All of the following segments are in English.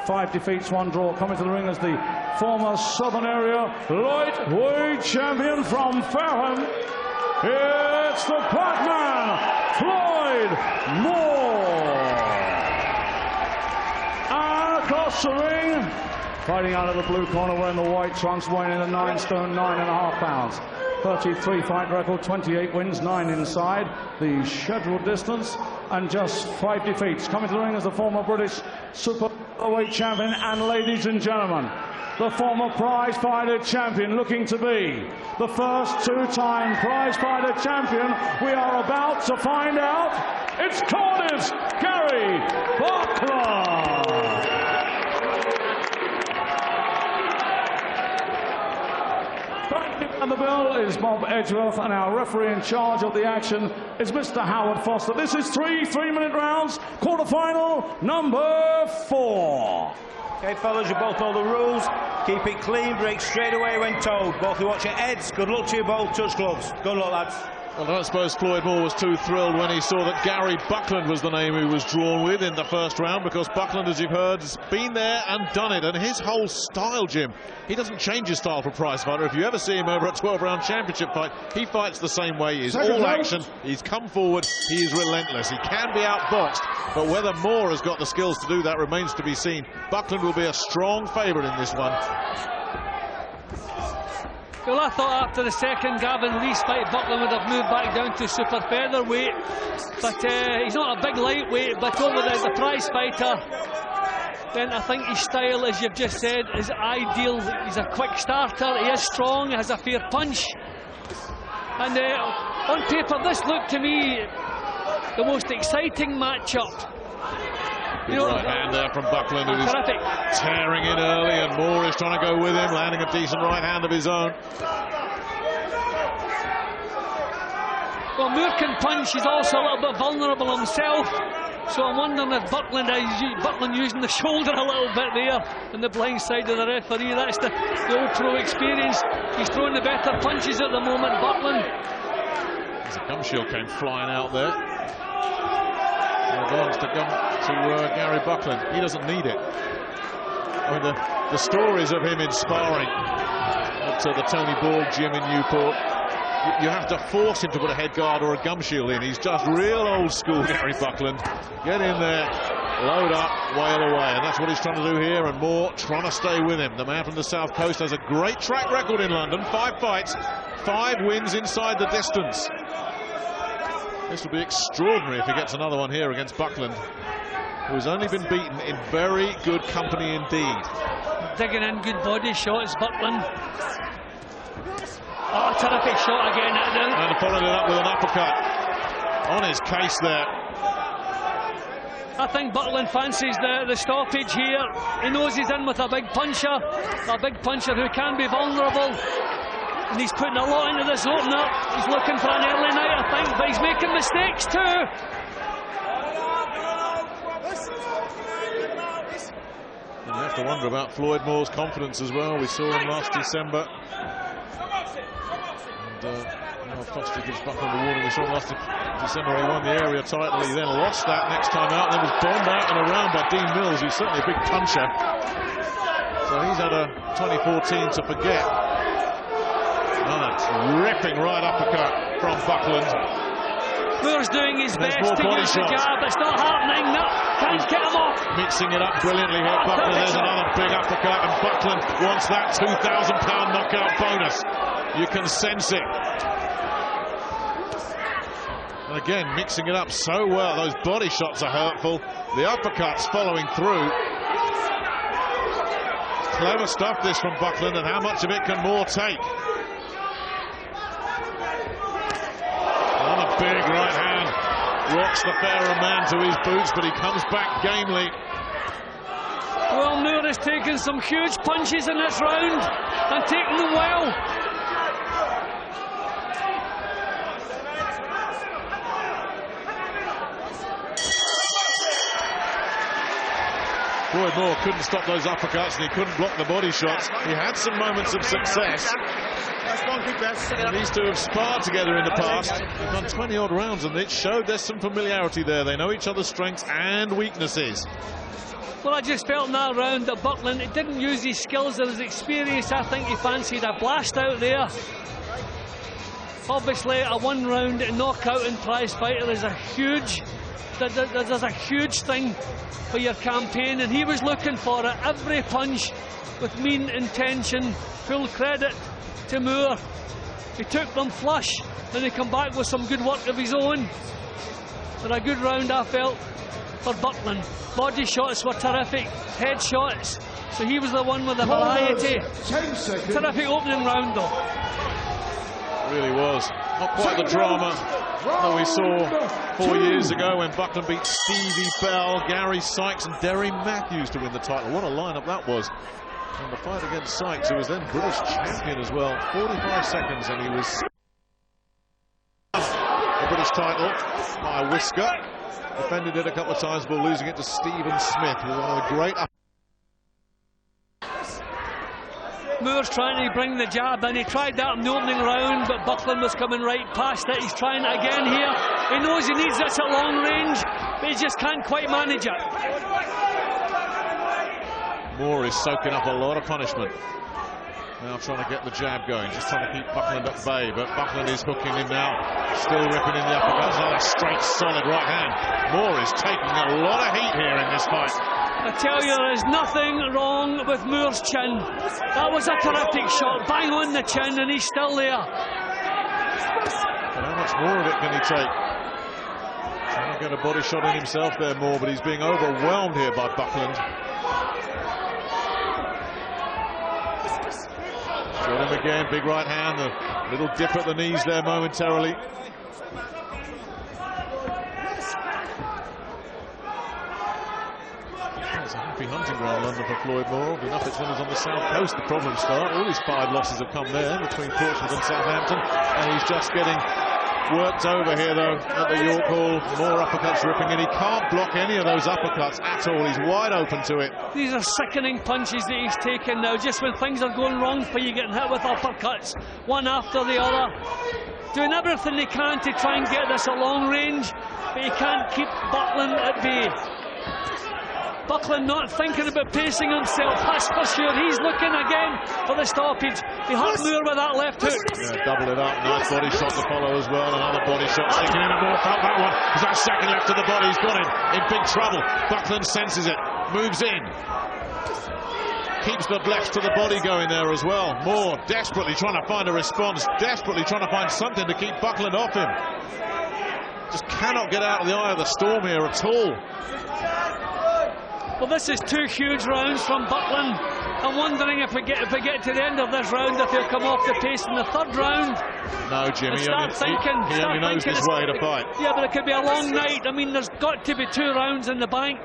5 defeats, 1 draw. Coming to the ring as the former Southern Area lightweight champion from Fareham. It's the Buckland, Floyd Moore. And across the ring, fighting out of the blue corner, wearing the white trunks, weighing in at 9 stone, 9.5 pounds. 33 fight record, 28 wins, 9 inside the scheduled distance, and just 5 defeats. Coming to the ring as the former British super middleweight champion, and ladies and gentlemen, the former prize-fighter champion, looking to be the first 2-time prize-fighter champion. We are about to find out. It's Cardiff's Gary Buckland. And the bill is Bob Edgeworth, and our referee in charge of the action is Mr. Howard Foster. This is 3 3-minute rounds, quarter-final number 4. Okay, fellas, you both know the rules. Keep it clean, break straight away when told. Both you watch your heads. Good luck to you both. Touch gloves. Good luck, lads. Well, I don't suppose Floyd Moore was too thrilled when he saw that Gary Buckland was the name he was drawn with in the first round, because Buckland, as you've heard, has been there and done it. And his whole style, Jim, he doesn't change his style for Prizefighter. If you ever see him over a 12-round championship fight, he fights the same way. He's all action, he's come forward, he is relentless. He can be outboxed, but whether Moore has got the skills to do that remains to be seen. Buckland will be a strong favourite in this one. Well, I thought after the second Gavin Rees fight, Buckland would have moved back down to super featherweight, but he's not a big lightweight. But over the prize fighter, then I think his style, as you've just said, is ideal. He's a quick starter, he is strong, he has a fair punch, and on paper this looked to me the most exciting matchup. Big right hand there from Buckland, who is tearing in early, and Moore is trying to go with him, landing a decent right hand of his own. Well, Moore can punch, he's also a little bit vulnerable himself, so I'm wondering if Buckland using the shoulder a little bit there on the blind side of the referee. That's the old pro experience. He's throwing the better punches at the moment, Buckland. As a gum shield came flying out there. Wants to come to Gary Buckland. He doesn't need it. I mean, the stories of him in sparring at the Tony Borg gym in Newport, you have to force him to put a head guard or a gum shield in. He's just real old school Gary Buckland. Get in there, load up, wail away, and that's what he's trying to do here, and Moore trying to stay with him. The man from the South Coast has a great track record in London. 5 fights, 5 wins inside the distance. This will be extraordinary if he gets another one here against Buckland, who's only been beaten in very good company indeed. Digging in good body shots, Buckland. Oh, terrific shot again. And followed it up with an uppercut on his case there. I think Buckland fancies the stoppage here. He knows he's in with a big puncher who can be vulnerable. And he's putting a lot into this opener. He's looking for an early night, I think, but he's making mistakes too. And you have to wonder about Floyd Moore's confidence as well. We saw him last December. And Foster gives Buckland a warning. We saw him last December. He won the area title. He then lost that next time out, and then was bombed out and around by Dean Mills, who's certainly a big puncher. So he's had a 2014 to forget. Another ripping right uppercut from Buckland. Moore's doing his best to use the jab. It's not happening. No, can't get him off. Mixing it up brilliantly here, Buckland. There's another big uppercut, and Buckland wants that £2,000 knockout bonus. You can sense it. And again, mixing it up so well. Those body shots are hurtful. The uppercuts following through. Clever stuff this from Buckland, and how much of it can Moore take? Big right hand rocks the fairer man to his boots, but he comes back gamely. Well, Moore has taken some huge punches in this round and taken them well. Floyd Moore couldn't stop those uppercuts, and he couldn't block the body shots. He had some moments of success. And these two have sparred together in the past. They've done 20-odd rounds, and it showed there's some familiarity there. They know each other's strengths and weaknesses. Well, I just felt in that round that Buckland didn't use his skills or his experience. I think he fancied a blast out there. Obviously, a one-round knockout in Prizefighter is a huge, there's a huge thing for your campaign, and he was looking for it. Every punch with mean intention. Full credit to Moore. He took them flush, then he come back with some good work of his own. But a good round, I felt, for Buckland. Body shots were terrific, head shots, so he was the one with the variety. Terrific opening round though. Really was. Not quite the drama that we saw 4 years ago when Buckland beat Stevie Bell, Gary Sykes and Derry Matthews to win the title. What a lineup that was. And the fight against Sykes, who was then British champion as well. 45 seconds and he was the British title by a whisker. Defended it a couple of times before losing it to Stephen Smith, who was one of the great. Moore's trying to bring the jab in. He tried that in the opening round, but Buckland was coming right past it. He's trying it again here. He knows he needs this at long range, but he just can't quite manage it. Moore is soaking up a lot of punishment. Now trying to get the jab going, just trying to keep Buckland at bay, but Buckland is hooking him now. Still ripping in the uppercuts. Another straight, solid right hand. Moore is taking a lot of heat here in this fight. I tell you, there is nothing wrong with Moore's chin. That was a terrific shot, bang on the chin, and he's still there. But how much more of it can he take? Trying to get a body shot in himself there, Moore, but he's being overwhelmed here by Buckland. Got him again, big right hand, a little dip at the knees there momentarily. It's a happy hunting ground, London, for Floyd Moore. Enough it's when he's on the south coast the problems start. All his 5 losses have come there between Portsmouth and Southampton, and he's just getting worked over here though at the York Hall. More uppercuts ripping in. He can't block any of those uppercuts at all. He's wide open to it. These are sickening punches that he's taken now, just when things are going wrong for you, getting hit with uppercuts one after the other. Doing everything they can to try and get this at long range, but he can't keep Buckland at bay. Buckland not thinking about pacing himself, that's for sure. He's looking again for the stoppage. He hurt Moore with that left hook. Yeah, double it up. Nice body shot to follow as well. Another body shot sticking in, and Moore felt that one. He's got a second left to the body. He's got him in big trouble. Buckland senses it, moves in. Keeps the left to the body going there as well. Moore desperately trying to find a response, desperately trying to find something to keep Buckland off him. Just cannot get out of the eye of the storm here at all. Well, this is 2 huge rounds from Buckland. I'm wondering if we get to the end of this round, if he'll come off the pace in the 3rd round. No, Jimmy, he only knows this way to fight. Yeah, but it could be a long night. I mean, there's got to be 2 rounds in the bank.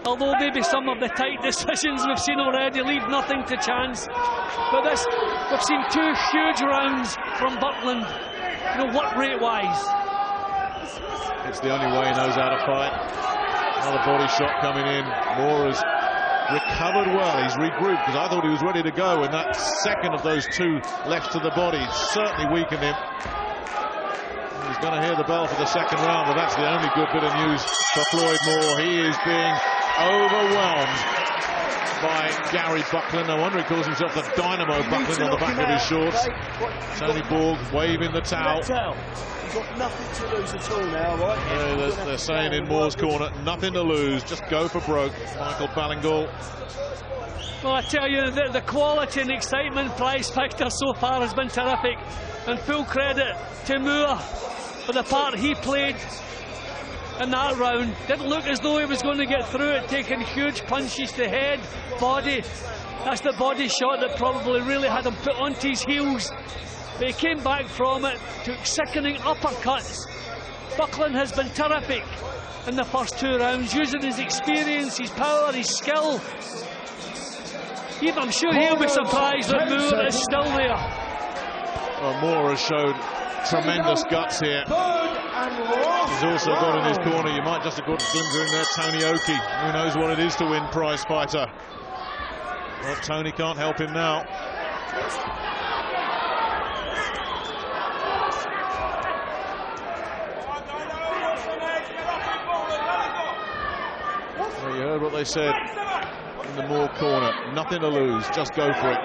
Although maybe some of the tight decisions we've seen already leave nothing to chance. But this, we've seen 2 huge rounds from Buckland. You know, what rate-wise? It's the only way he knows how to fight. Another body shot coming in. Moore has recovered well. He's regrouped, because I thought he was ready to go, and that second of those 2 left to the body certainly weakened him. He's going to hear the bell for the 2nd round, but that's the only good bit of news for Floyd Moore. He is being overwhelmed by Gary Buckland. No wonder he calls himself the Dynamo Buckland on the back of his shorts. Tony Borg waving the towel. He's got nothing to lose at all now, right? Yeah, they're saying in Moore's corner, nothing to lose, just go for broke. Michael Ballingall. Well, I tell you, the quality and excitement Prizefighter so far has been terrific, and full credit to Moore for the part he played in that round. Didn't look as though he was going to get through it, taking huge punches to head, body. That's the body shot that probably really had him put onto his heels. But he came back from it, took sickening uppercuts. Buckland has been terrific in the first 2 rounds, using his experience, his power, his skill. Even I'm sure he'll be surprised that Moore is still there. Well, Moore has showed tremendous guts here. He's also got in his corner, you might just have got a glimmer in there, Tony Oakey. Who knows what it is to win Prizefighter. Well, Tony can't help him now. Well, you heard what they said. in the Moore corner. Nothing to lose, just go for it.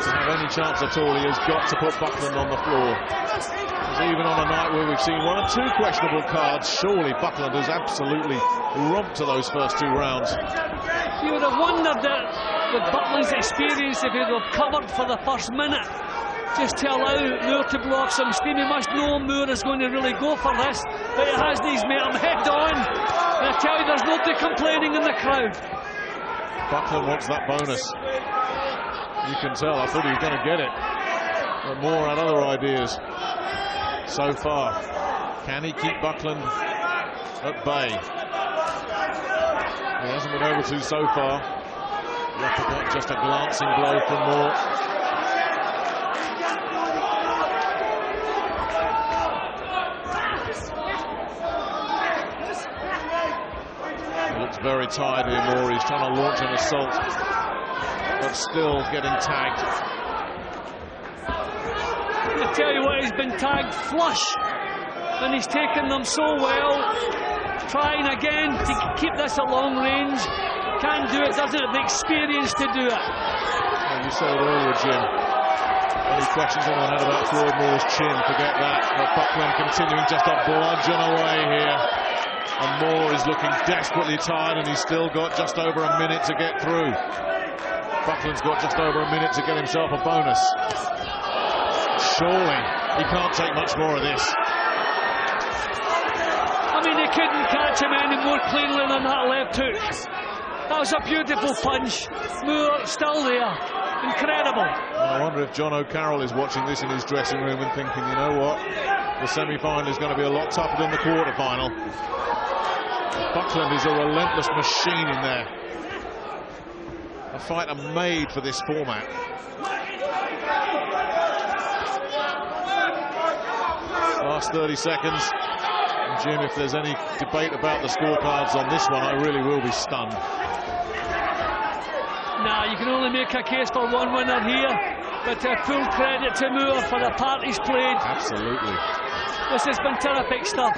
To have any chance at all, he has got to put Buckland on the floor. Because even on a night where we've seen 1 or 2 questionable cards, surely Buckland has absolutely romped to those first 2 rounds. You would have wondered that with Buckland's experience, if he'd have covered for the first minute, just to allow Moore to blow off some steam. He must know Moore is going to really go for this, but he hasn't. He's met him head on, and I tell you, there's nobody complaining in the crowd. Buckland wants that bonus. You can tell, I thought he was going to get it, but Moore had other ideas so far. Can he keep Buckland at bay? He hasn't been able to so far. Just a glancing blow from Moore. He looks very tired here, Moore. He's trying to launch an assault, but still getting tagged. I tell you what, he's been tagged flush, and he's taken them so well. Trying again to keep this at long range. Can't do it, doesn't have the experience to do it. Well, you said it earlier, Jim. Any questions anyone had about Floyd Moore's chin, forget that. But Buckland continuing just to bludgeon away here. And Moore is looking desperately tired, and he's still got just over a minute to get through. Buckland's got just over a minute to get himself a bonus. Surely he can't take much more of this. I mean, they couldn't catch him any more cleanly than that left hook. That was a beautiful punch. Moore still there. Incredible. I wonder if John O'Carroll is watching this in his dressing room and thinking, you know what, the semi-final is going to be a lot tougher than the quarter-final. Buckland is a relentless machine in there. A fighter made for this format. Last 30 seconds. And Jim, if there's any debate about the scorecards on this one, I really will be stunned. Nah, you can only make a case for one winner here, but full credit to Moore for the part he's played. Absolutely. This has been terrific stuff.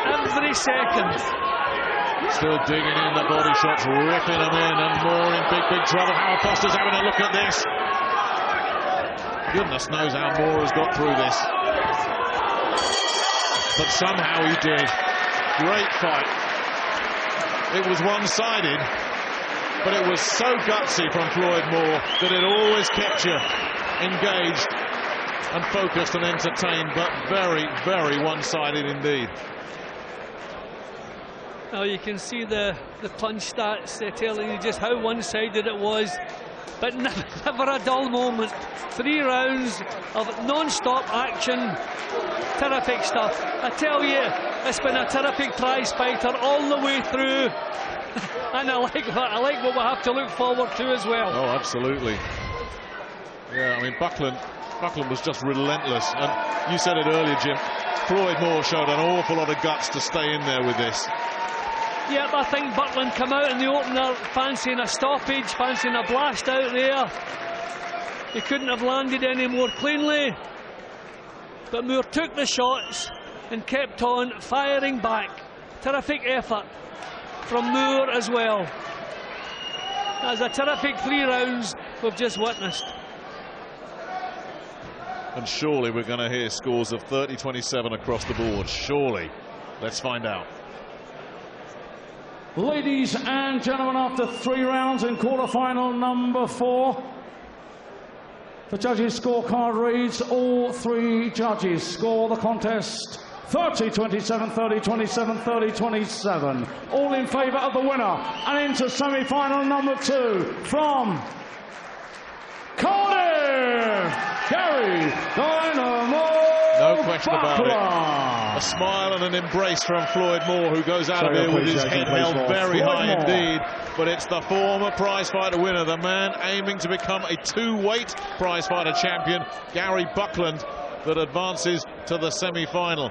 Every second. Still digging in the body shots, ripping them in, and Moore in big trouble. Howard Foster's having a look at this. Goodness knows how Moore has got through this. But somehow he did. Great fight. It was one-sided, but it was so gutsy from Floyd Moore that it always kept you engaged and focused and entertained, but very one-sided indeed. Now you can see the punch stats telling you just how one-sided it was, but never a dull moment. 3 rounds of non-stop action. Terrific stuff. I tell you, it's been a terrific prize fighter all the way through. And I like what we have to look forward to as well. Oh, absolutely. Yeah, I mean, Buckland was just relentless. And you said it earlier, Jim. Floyd Moore showed an awful lot of guts to stay in there with this. Yep, I think Buckland come out in the opener fancying a stoppage, fancying a blast out there. He couldn't have landed any more cleanly. But Moore took the shots and kept on firing back. Terrific effort from Moore as well. That's a terrific 3 rounds we've just witnessed. And surely we're going to hear scores of 30-27 across the board. Surely. Let's find out. Ladies and gentlemen, after 3 rounds in quarter-final number 4, the judges' scorecard reads all 3 judges score the contest 30-27, 30-27, 30-27. All in favour of the winner. And into semi-final number 2 from Cardiff, Gary Dynamo. No question Buckland. about it. A smile and an embrace from Floyd Moore, who goes out of here with his head held very high indeed. But it's the former prizefighter winner, the man aiming to become a 2-weight prizefighter champion, Gary Buckland, that advances to the semi-final.